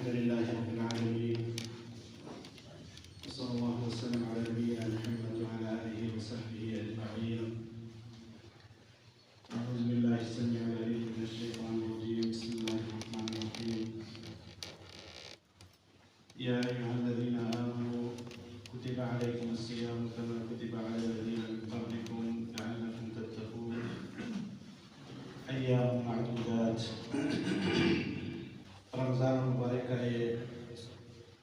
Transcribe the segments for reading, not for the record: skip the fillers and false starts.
الحمد لله رب العالمين وصلى الله وسلم على نبينا محمد وعلى آله وصحبه أجمعين. أعوذ بالله السميع العليم من الشيطان الرجيم. بسم الله الرحمن الرحيم. يا أيها الذين آمنوا كتب عليكم الصيام كما كتب على الذين من قبلكم لعلكم تتقون أيام معدودات. رمضان مبارک کا یہ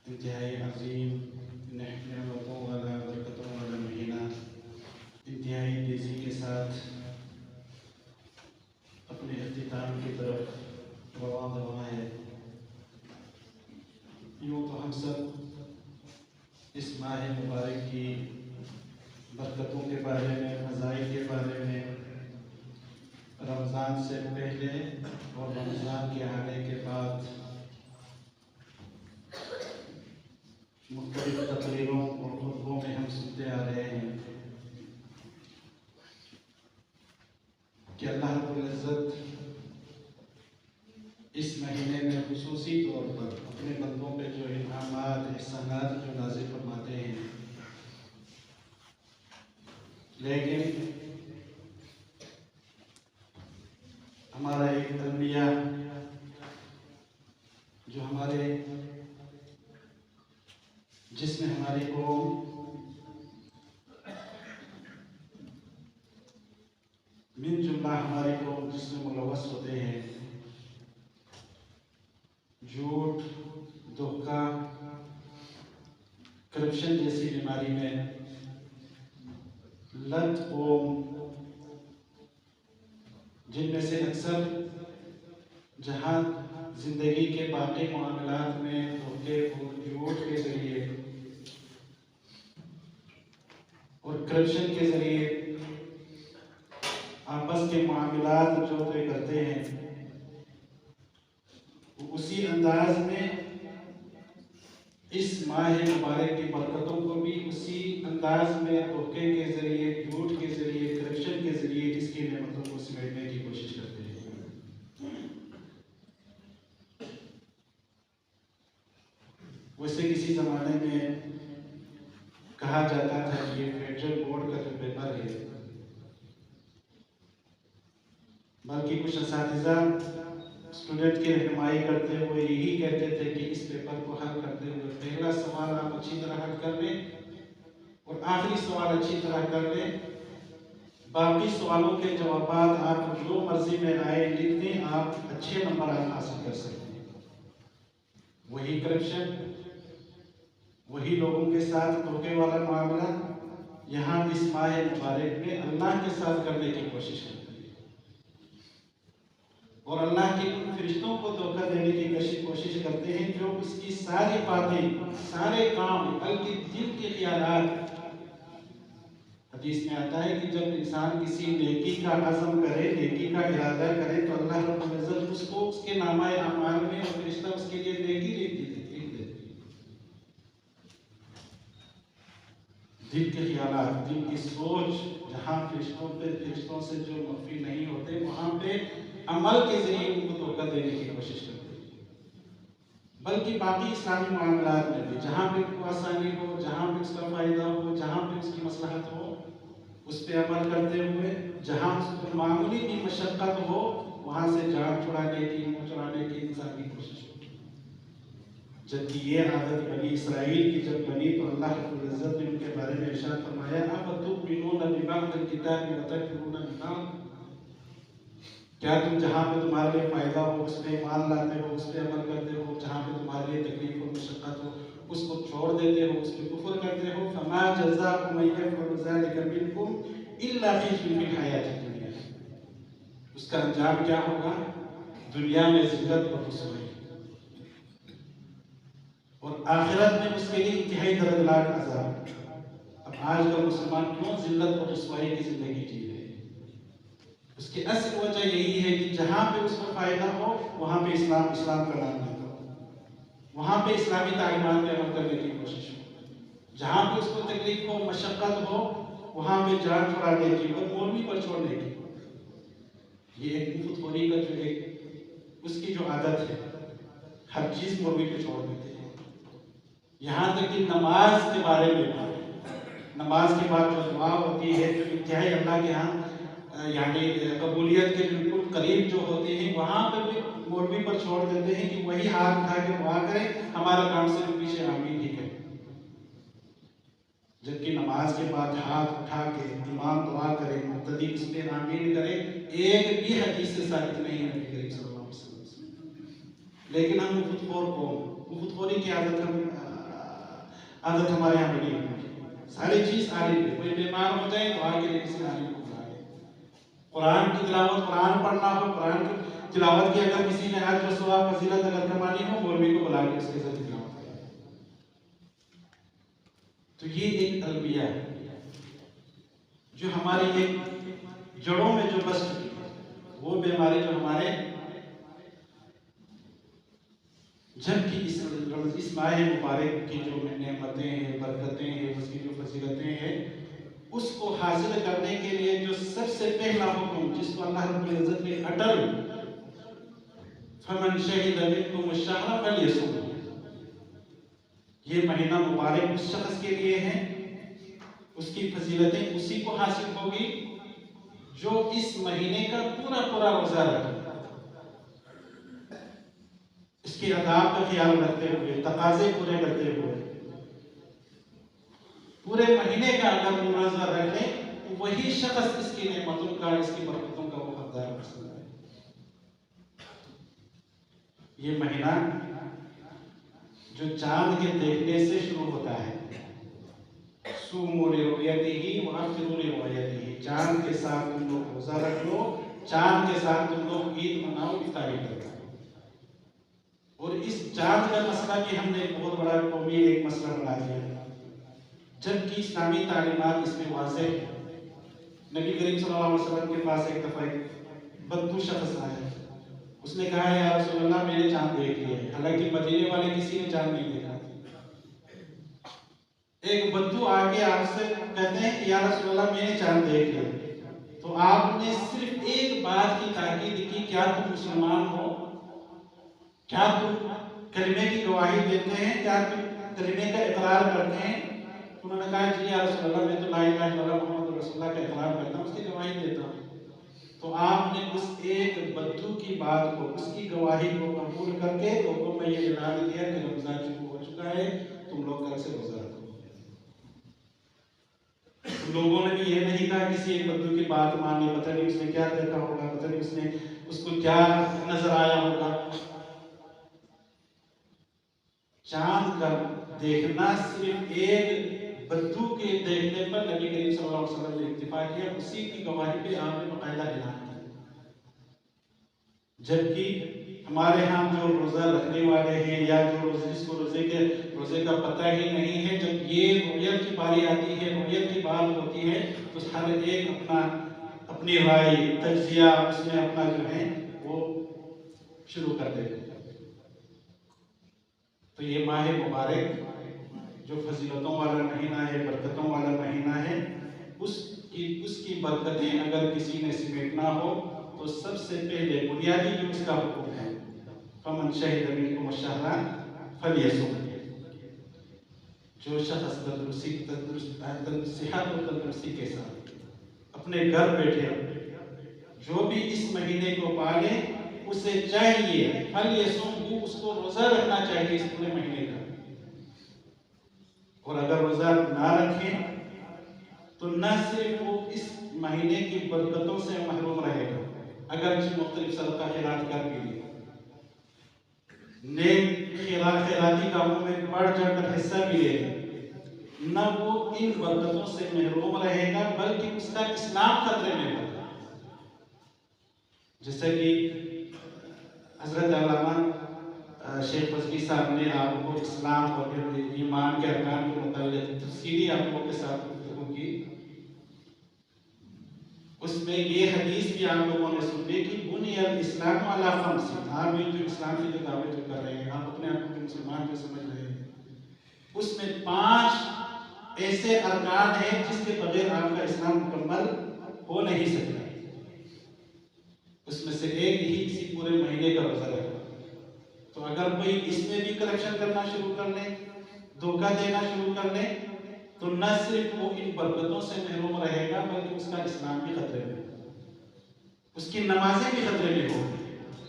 انتہائی عظیم نعمتوں والا برکتوں والا مہینہ انتہائی تیزی کے ساتھ اپنے اختتام کی طرف رواں ہے. یوں تو ہم سب اس ماہ مبارک کی برکتوں کے بارے میں، فضائل کے بارے میں رمضان سے پہلے اور رمضان کے آنے کے بعد مختلف تقریروں اور خطبوں میں ہم سنتے آ رہے ہیں کہ اللہ رب العزت اس مہینے میں خصوصی طور پر اپنے بندوں پہ جو انعامات، احسانات جو نازل فرماتے ہیں، لیکن ہمارا ایک تربیہ جو ہمارے جس میں ہماری قوم من جملہ ہماری قوم جس میں ملوث ہوتے ہیں، جھوٹ، دھوکہ، کرپشن جیسی بیماری میں لت قوم، جن میں سے اکثر جہاں زندگی کے باقی معاملات میں دھوکے اور جھوٹ کے ذریعے اور کرپشن کے ذریعے آپس کے معاملات جو طے کرتے ہیں، وہ اسی انداز میں اس ماہ مبارک کی برکتوں کو بھی اسی انداز میں دھوکے کے ذریعے، جھوٹ کے ذریعے، کرپشن کے ذریعے اس کی نعمتوں کو سمیٹنے کی کوشش کرتے ہیں. ویسے کسی زمانے میں کہا جاتا تھا کہ یہ فیڈرل بورڈ کا جو پیپر ہے، بلکہ کچھ اساتذہ اسٹوڈنٹ کی رہنمائی کرتے ہوئے یہی کہتے تھے کہ اس پیپر کو حل کرتے ہوئے پہلا سوال آپ اچھی طرح حل کر لیں اور آخری سوال اچھی طرح کر لیں، باقی سوالوں کے جوابات آپ جو مرضی میں آئے لکھ دیں، آپ اچھے نمبر آپ حاصل کر سکتے ہیں. وہی کرپشن، وہی لوگوں کے ساتھ دھوکے والا معاملہ یہاں اس ماہ مبارک میں اللہ کے ساتھ کرنے کی کوشش کرتے ہیں اور اللہ کے ان فرشتوں کو دھوکہ دینے کی کوشش کرتے ہیں جو اس کی ساری باتیں، سارے کام، بلکہ دل کے خیالات. حدیث میں آتا ہے کہ جب انسان کسی نیکی کا عزم کرے، نیکی کا ارادہ کرے، تو اللہ رب العزت اس کو اس کے نامہ اعمال میں اور فرشتہ اس کے لیے نیکی لکھ دیتے. دل کے خیالات، دل کی سوچ جہاں فرشتوں سے جو مخفی نہیں ہوتے، وہاں پہ عمل کے ذریعے ان کو دھوکہ دینے کی کوشش کرتے ہیں. بلکہ باقی اسلامی معاملات میں بھی جہاں پہ ان کو آسانی ہو، جہاں پہ اس کا فائدہ ہو، جہاں پہ اس کی مصلحت ہو، اس پہ عمل کرتے ہوئے جہاں اس کو معمولی بھی مشقت ہو، وہاں سے جان چھڑانے کی، منہ چڑھانے کی انسان کی کوشش ہوتی. جبکہ یہ عادت بنی اسرائیل کی جب بنی تو اللہ رب العزت نے ان کے بارے میں ارشاد فرمایا اَفَتُؤْمِنُونَ بِبَعْضِ الْكِتَابِ وَتَكْفُرُونَ بِبَعْضٍ. کیا تم جہاں پہ تمہارے لیے فائدہ ہو اس پہ ایمان لاتے ہو، اس پہ عمل کرتے ہو، جہاں پہ تمہارے لیے تکلیف اور مشقت ہو اس کو چھوڑ دیتے ہو، اس پہ کفر کرتے ہو؟ فَمَا جَزَاءُ مَن يَفْعَلُ ذَلِكَ مِنكُمْ إِلَّا خِزْيٌ فِي الْحَيَاةِ الدُّنْيَا. اس کا انجام کیا ہوگا؟ دنیا میں ذلت اور رسوائی، اور آخرت میں اس کے لیے انتہائی دردناک عذاب. اب آج کل مسلمان کیوں ذلت اور رسوائی کی زندگی جی رہے ہیں؟ اس کی اصل وجہ یہی ہے کہ جہاں پہ اس کو فائدہ ہو وہاں پہ اسلام کا نام نہ کرو، وہاں پہ اسلامی تعلیمات پہ عمل کرنے کی کوشش ہو. جہاں پہ اس کو تکلیف ہو، مشقت ہو، وہاں پہ جان چھڑانے کی اور مولوی پر چھوڑنے کی. یہ ایک مفت خوری کا جو ایک اس کی جو عادت ہے، ہر چیز مولوی کو چھوڑ دیتے ہیں، یہاں تک کہ نماز کے بارے میں، نماز کے بعد جو دعا ہوتی ہے جو انتہائی اللہ کے ہاں یعنی قبولیت کے بالکل قریب جو ہوتے ہیں، وہاں پہ بھی مولوی پر چھوڑ دیتے ہیں کہ وہی ہاتھ اٹھا کے دعا کرے، ہمارا کام سے پیچھے آمین ہی کرے۔ جبکہ نماز کے بعد ہاتھ اٹھا کے امام دعا کرے، مقتدی اس پہ آمین کرے، ایک بھی حدیث سے ثابت نہیں ہے نبی کریم صلی اللہ علیہ وسلم سے۔ لیکن ہم مفت خور قوم، مفت خوری کی عادت ہمارے یہاں بنی ہوئی ہے، ساری چیز عالم ہے، کوئی بیمار ہو جائے تو آگے کسی عالم کو بلا لے، قرآن کی تلاوت، قرآن پڑھنا ہو، قرآن کی تلاوت کی اگر کسی نے اجر و ثواب فضیلت اگر کمانی ہو، مولوی کو بلا کے اس کے ساتھ تلاوت کرے۔ تو یہ ایک تربیہ ہے جو ہماری ایک جڑوں میں جو بس چکی ہے، وہ بیماری جو ہمارے جب کی اس ماہ مبارک کی جو نعمتیں ہیں، برکتیں ہیں، اس کی جو فضیلتیں ہیں، اس کو حاصل کرنے کے لیے جو سب سے پہلا حکم جس کو اللہ رب العزت نے اٹل فمن شہد منکم الشہر فلیصم، یہ مہینہ مبارک اس شخص کے لیے ہے، اس کی فضیلتیں اسی کو حاصل ہوگی جو اس مہینے کا پورا پورا روزہ رکھے، اس کے آداب کا خیال رکھتے ہوئے، تقاضے پورے کرتے ہوئے، پورے مہینے کا اگر روزہ رکھ لے تو وہی شخص اس کی نعمتوں کا، اس کی برکتوں کا وہ حقدار ہو سکتا ہے۔ یہ مہینہ جو چاند کے دیکھنے سے شروع ہوتا ہے، صوموا لرؤیتہ وافطروا لرؤیتہ، چاند کے ساتھ تم لوگ روزہ رکھ لو، چاند کے ساتھ تم لوگ عید مناؤ، افطاری کرو۔ اور اس چاند کا مسئلہ بھی ہم نے بہت بڑا قومی ایک مسئلہ بنا دیا، جبکہ اسلامی تعلیمات اس میں واضح ہے۔ نبی کریم صلی اللہ علیہ وسلم کے پاس ایک دفعہ بدو شخص آیا، اس نے کہا یا رسول اللہ میں نے چاند دیکھ لیا ہے، حالانکہ مدینے والے کسی نے چاند نہیں دیکھا۔ ایک بدو آگے آپ سے کہتے ہیں کہ یا رسول اللہ میں نے چاند دیکھ لیا، تو آپ نے صرف ایک بات کی تاکید کی، کیا تم مسلمان ہو؟ کیا تم کلمے کی گواہی دیتے ہیں؟ کیا تم کلمے کا اقرار کرتے ہیں؟ انہوں نے کہا جی یا رسول اللہ میں تو لا الہ الا اللہ محمد رسول اللہ کا اقرار کرتا ہوں، اس کی گواہی دیتا ہوں۔ تو آپ نے اس ایک بدو کی بات کو، اس کی گواہی کو قبول کر کے لوگوں میں یہ اعلان کیا کہ رمضان شروع ہو چکا ہے، تم لوگ کل سے روزہ رکھو۔ لوگوں نے بھی یہ نہیں کہا کسی ایک بدو کی بات مانی، پتہ نہیں اس نے کیا دیکھا ہوگا، پتہ نہیں اس نے اس کو کیا نظر آیا ہوگا۔ چاند کا دیکھنا صرف ایک بدو کے دیکھنے پر نبی کریم صلی اللہ علیہ وسلم نے اکتفا کیا، اسی کی گواہی پہ آپ نے باقاعدہ اعلان کیا۔ جبکہ ہمارے ہاں جو روزہ رکھنے والے ہیں یا جو جس کو روزے کا پتہ ہی نہیں ہے، جب یہ رؤیت کی باری آتی ہے، رؤیت کی بات ہوتی ہے، تو ہر ایک اپنی رائے، تجزیہ اس میں اپنا جو ہے وہ شروع کر دیتے ہیں۔ تو یہ ماہ مبارک جو فضیلتوں والا مہینہ ہے، برکتوں والا مہینہ ہے، اس کی برکتیں اگر کسی نے سمیٹنا ہو تو سب سے پہلے بنیادی جو اس کا حکم ہے فمن شہد منکم الشہر فلیصم، جو شخص صحت و تندرستی کے ساتھ اپنے گھر بیٹھے جو بھی اس مہینے کو پالے، اسے چاہیے فلیصم، اس کو روزہ رکھنا چاہیے اس پورے مہینے کا۔ اور اگر روزہ نہ رکھیں تو نہ صرف وہ اس مہینے کی برکتوں سے محروم رہے گا، اگرچہ مختلف صدقہ خیرات کر بھی لے، نیک خیراتی کاموں میں بڑھ چڑھ کر حصہ بھی لے، نہ وہ ان برکتوں سے محروم رہے گا بلکہ اس کا اسلام خطرے میں ہوگا۔ جیسا کہ حضرت علامہ شیخ فضلی صاحب نے آپ کو اسلام اور ایمان کے ارکان کے متعلق تفصیلی آپ لوگوں کے ساتھ گفتگو کی، اس میں یہ حدیث بھی آپ لوگوں نے سنی کہ بنی الاسلام علی خمس، آپ یہ جو اسلام کی جو دعوے جو کر رہے ہیں، آپ اپنے آپ کو مسلمان جو سمجھ رہے ہیں، اس میں 5 ایسے ارکان ہیں جس کے بغیر آپ کا اسلام مکمل ہو نہیں سکتا۔ اس میں سے ایک ہی اسی پورے مہینے کا روزہ رکھنا۔ تو اگر کوئی اس میں بھی کرپشن کرنا شروع کر لے، دھوکہ دینا شروع کر لے، تو نہ صرف وہ ان برکتوں سے محروم رہے گا بلکہ اس کا اسلام بھی خطرے میں، اس کی نمازیں بھی خطرے میں ہوگی،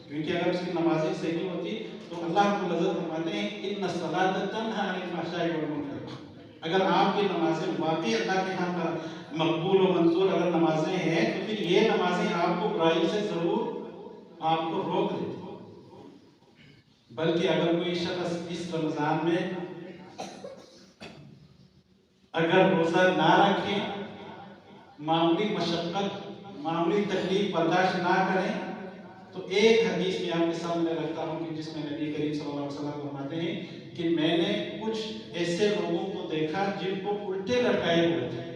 کیونکہ اگر اس کی نمازیں صحیح ہوتی تو اللہ رب العزت فرماتے ہیں ان الصلاۃ تنہی عن الفحشاء والمنکر، اگر آپ کی نمازیں واقعی اللہ کے ہاں مقبول و منظور اگر نمازیں ہیں تو پھر یہ نمازیں آپ کو برائی سے ضرور آپ کو روک دیتی، بلکہ اگر کوئی شخص اس رمضان میں اگر روزہ نہ رکھے، معمولی مشقت معمولی تکلیف برداشت نہ کریں، تو ایک حدیث میں آپ کے سامنے رکھتا ہوں کہ جس میں نبی کریم صلی اللہ علیہ وسلم فرماتے ہیں کہ میں نے کچھ ایسے لوگوں کو دیکھا جن کو الٹے لٹکائے ہوئے تھے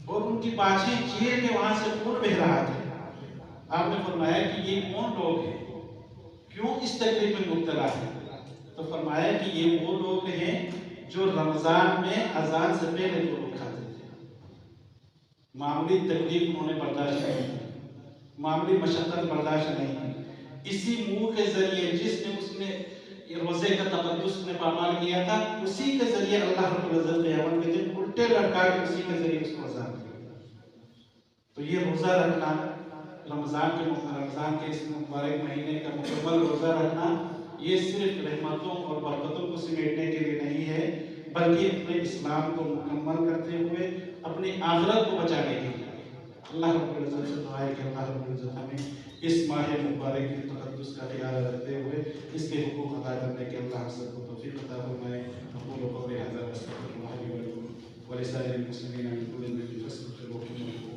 اور ان کی باچھیں چیر کے وہاں سے خون بہ رہا تھا۔ آپ نے فرمایا کہ یہ کون لوگ ہیں، کیوں اس تکلیف میں مبتلا ہیں؟ تو فرمایا کہ یہ وہ لوگ ہیں جو رمضان میں اذان سے پہلے جو لوگ کھاتے تھے، معمولی تکلیف انہوں نے برداشت نہیں کی، معمولی مشقت برداشت نہیں کی، اسی منہ کے ذریعے جس نے اس نے روزے کا تقدس نے پامال کیا تھا، اسی کے ذریعے اللہ رب العزت قیامت کے دن الٹے لٹکا کے اسی کے ذریعے اس کو عذاب دیا۔ تو یہ روزہ رکھنا، رمضان کے اس مبارک مہینے کا مکمل روزہ رکھنا، یہ صرف رحمتوں اور برکتوں کو سمیٹنے کے لیے نہیں ہے بلکہ اپنے اسلام کو مکمل کرتے ہوئے اپنی آخرت کو بچانے کے لیے۔ اللہ رب العزت سے دعا ہے کہ اللہ رب العزت ہمیں اس ماہ مبارک کے تقدس کا خیال رکھتے ہوئے اس کے حقوق ادا کرنے کے اللہ سب کو توفیق عطا فرمائے۔ اقول قولی ھذا واستغفر اللہ لي ولكم ولسائر المسلمين من كل ذنب فاستغفروه